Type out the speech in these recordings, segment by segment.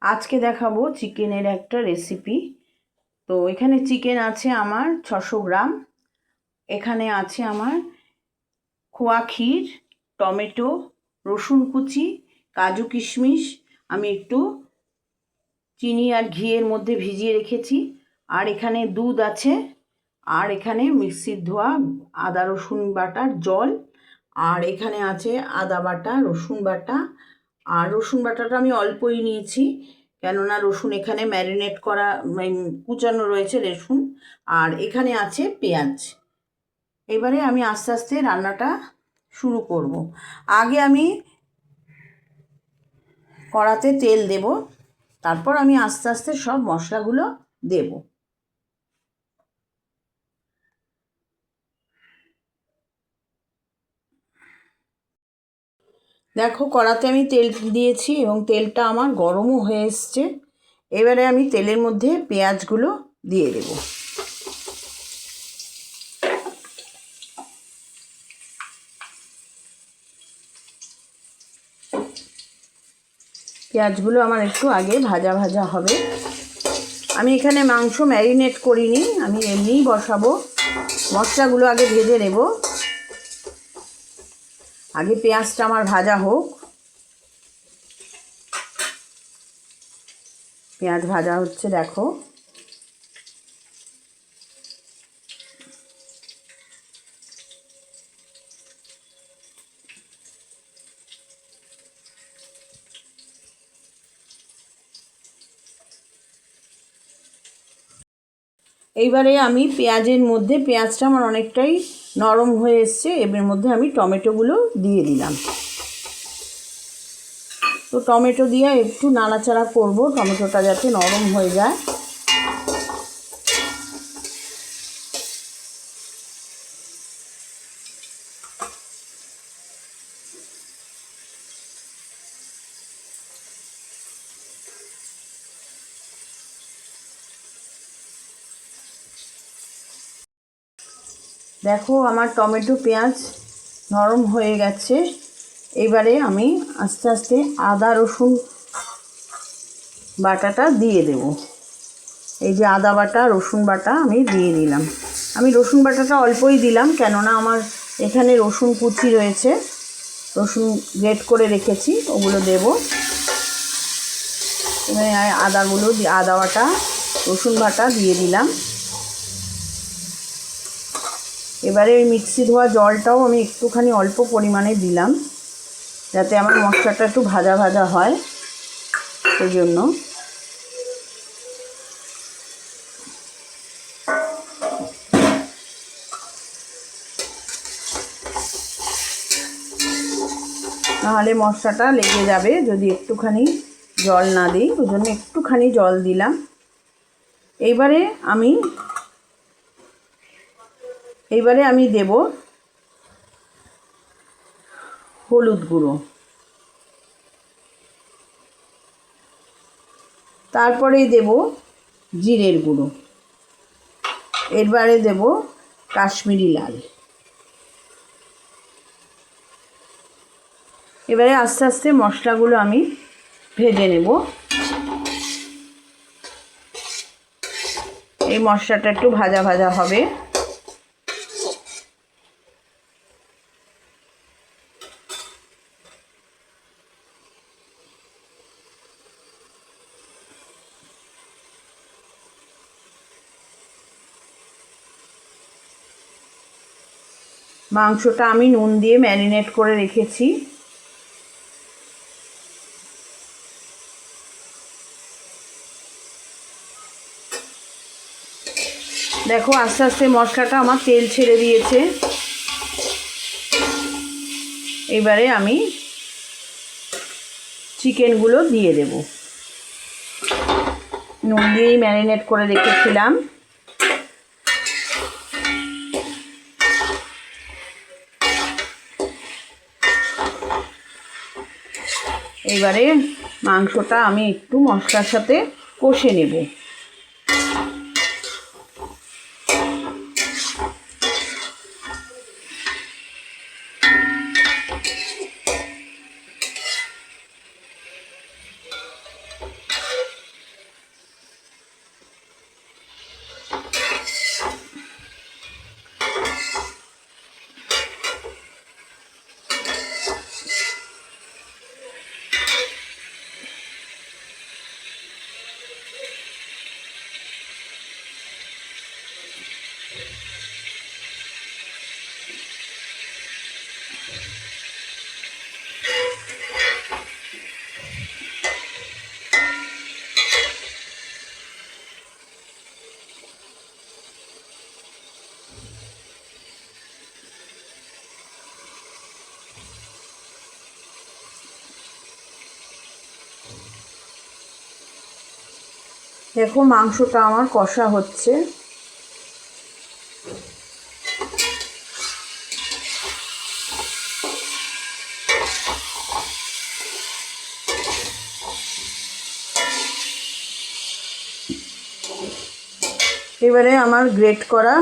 আজকে দেখাবো চিকেনের একটা রেসিপি। তো এখানে চিকেন আছে আমার 600 গ্রাম। এখানে আছে আমার খোয়া ক্ষীর, টমেটো, রসুন কুচি, কাজু কিশমিশ আমি একটু চিনি আর ঘিয়ের মধ্যে ভিজিয়ে রেখেছি। আর এখানে দুধ আছে, আর এখানে মিক্সির ধোয়া আদা রসুন বাটার জল, আর এখানে আছে আদা বাটা, রসুন বাটা। আর রসুন বাটাটা আমি অল্পই নিয়েছি, কেননা রসুন এখানে ম্যারিনেট করা কুচানো রয়েছে রসুন। আর এখানে আছে পেঁয়াজ। এবারে আমি আস্তে আস্তে রান্নাটা শুরু করব। আগে আমি কড়াতে তেল দেব, তারপর আমি আস্তে আস্তে সব মশলাগুলো দেব। দেখো, কড়াতে আমি তেল দিয়েছি এবং তেলটা আমার গরমও হয়ে এসছে। এবারে আমি তেলের মধ্যে পেঁয়াজগুলো দিয়ে দেব। পেঁয়াজগুলো আমার একটু আগে ভাজা ভাজা হবে। আমি এখানে মাংস ম্যারিনেট করিনি, আমি এমনিই বসাবো। মশলাগুলো আগে ভেজে নেব। আগে পেঁয়াজটা আমার ভাজা হোক। পেঁয়াজ ভাজা হচ্ছে, দেখো। এইবারে আমি পেঁয়াজের মধ্যে, পেঁয়াজটা আমার অনেকটাই নরম হয়ে এসছে, এর মধ্যে আমি টমেটোগুলো দিয়ে দিলাম। তো টমেটো দিয়ে একটু নাড়াচাড়া করব, টমেটোটা যাতে নরম হয়ে যায়। দেখো, আমার টমেটো পেঁয়াজ নরম হয়ে গেছে। এবারে আমি আস্তে আস্তে আদা রসুন বাটাটা দিয়ে দেব। এই যে আদা বাটা রসুন বাটা আমি দিয়ে দিলাম। আমি রসুন বাটাটা অল্পই দিলাম, কেননা আমার এখানে রসুন কুচি রয়েছে, রসুন গ্রেট করে রেখেছি, ওগুলো দেব। এবারে আদা বাটা রসুন বাটা দিয়ে দিলাম। এবারে ওই মিক্সি ধোয়া জলটাও আমি একটুখানি অল্প পরিমাণে দিলাম, যাতে আমার মশলাটা একটু ভাজা ভাজা হয়, সেই জন্য। নাহলে মশলাটা লেগে যাবে যদি একটুখানি জল না দিই, ওই জন্য একটুখানি জল দিলাম। এইবারে আমি দেব হলুদ গুঁড়ো, তারপরেই দেব জিরের গুঁড়ো, এরবারে দেব কাশ্মীরি লাল। এবারে আস্তে আস্তে মশলাগুলো আমি ভেজে নেব। এই মশলাটা একটু ভাজা ভাজা হবে। মাংসটা আমি নুন দিয়ে ম্যারিনেট করে রেখেছি। দেখো, আস্তে আস্তে মশলাটা আমার তেল ছেড়ে দিয়েছে। এবারে আমি চিকেনগুলো দিয়ে দেব। নুন দিয়েই ম্যারিনেট করে রেখেছিলাম। এবারে মাংসটা আমি একটু মশলার সাথে কষে নেব। দেখো মাংসটা আমার কষা হচ্ছে। এবারে আমার গ্রেট করা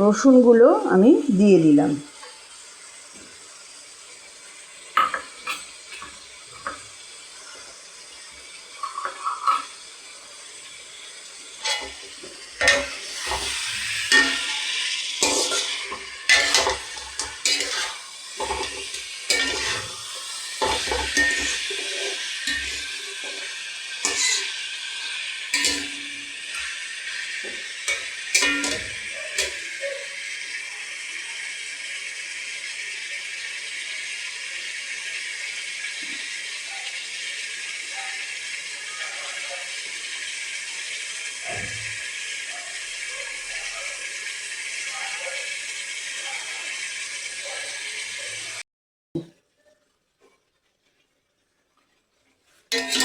রসুনগুলো আমি দিয়ে দিলাম।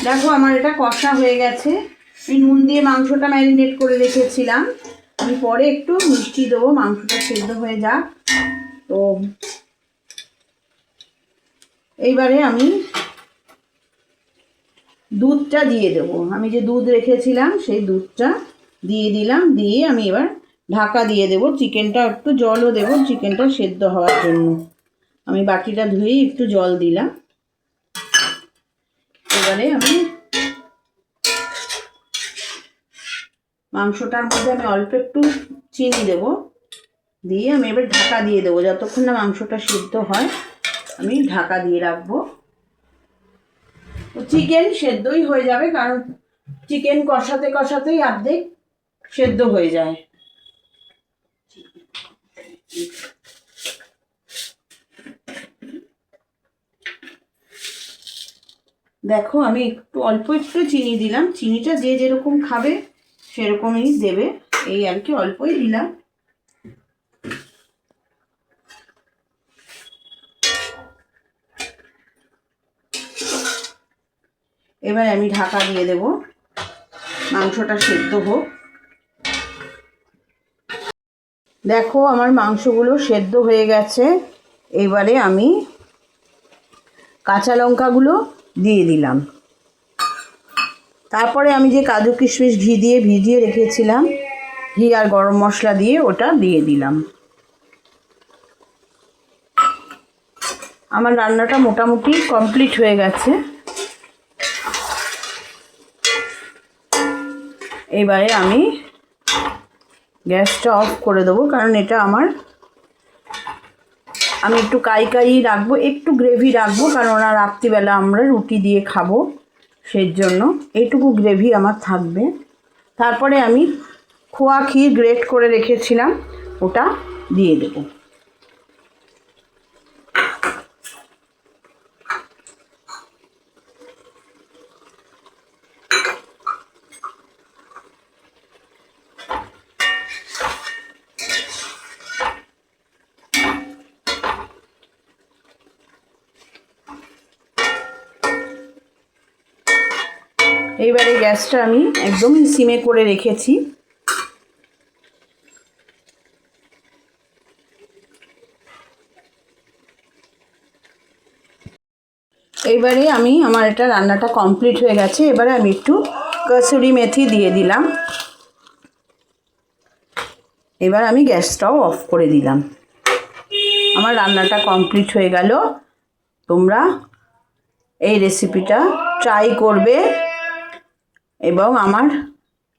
দেখো আমার এটা কষা হয়ে গেছে। আমি নুন দিয়ে মাংসটা ম্যারিনেট করে রেখেছিলাম। আমি পরে একটু মিষ্টি দেবো, মাংসটা সেদ্ধ হয়ে যাক। তো এইবারে আমি দুধটা দিয়ে দেবো। আমি যে দুধ রেখেছিলাম সেই দুধটা দিয়ে দিলাম। দিয়ে আমি এবার ঢাকা দিয়ে দেবো। চিকেনটা একটু জলও দেবো চিকেনটা সেদ্ধ হওয়ার জন্য। আমি বাটিটা ধুয়েই একটু জল দিলাম। এবারে আমি মাংসটার মধ্যে আমি অল্প একটু চিনি দেবো। দিয়ে আমি এবার ঢাকা দিয়ে দেবো। যতক্ষণ না মাংসটা সিদ্ধ হয় আমি ঢাকা দিয়ে রাখবো। তো চিকেন সেদ্ধই হয়ে যাবে, কারণ চিকেন কষাতে কষাতেই অর্ধেক সেদ্ধ হয়ে যায়। দেখো আমি অল্প একটু চিনি দিলাম। চিনিটা যে যেরকম খাবে সেরকমই দেবে, এই আর কি, অল্পই দিলাম। এবার আমি ঢাকা দিয়ে দেব, মাংসটা সেদ্ধ হোক। দেখো আমার মাংসগুলো সেদ্ধ হয়ে গেছে। এবারে আমি কাঁচা লঙ্কাগুলো দিয়ে দিলাম। তারপরে আমি যে কাজু কিশমিশ ঘি দিয়ে ভিজিয়ে রেখেছিলাম, ঘি আর গরম মশলা দিয়ে ওটা দিয়ে দিলাম। আমার রান্নাটা মোটামুটি কমপ্লিট হয়ে গেছে। এবারে আমি গ্যাসটা অফ করে দেবো, কারণ এটা আমি একটু কাই রাখবো, একটু গ্রেভি রাখবো, কারণ রাত্রিবেলা আমরা রুটি দিয়ে খাবো, সেই জন্য এইটুকু গ্রেভি আমার থাকবে। তারপরে আমি খোয়া ক্ষীর গ্রেট করে রেখেছিলাম ওটা দিয়ে দেবো। এইবারে গ্যাসটা আমি একদম সিমে করে রেখেছি। এইবারে আমার এটা রান্নাটা কমপ্লিট হয়ে গেছে। এবারে আমি একটু কসুরি মেথি দিয়ে দিলাম। এবার আমি গ্যাসটাও অফ করে দিলাম। আমার রান্নাটা কমপ্লিট হয়ে গেল। তোমরা এই রেসিপিটা ট্রাই করবে এবং আমার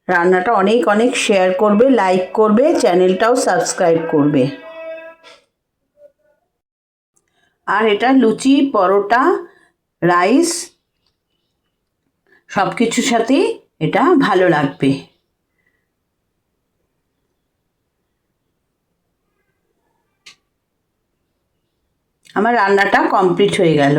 রান্নাটা অনেক অনেক শেয়ার করবে, লাইক করবে, চ্যানেলটাও সাবস্ক্রাইব করবে। আর এটা লুচি, পরোটা, রাইস সব কিছুর সাথেই এটা ভালো লাগবে। আমার রান্নাটা কমপ্লিট হয়ে গেল।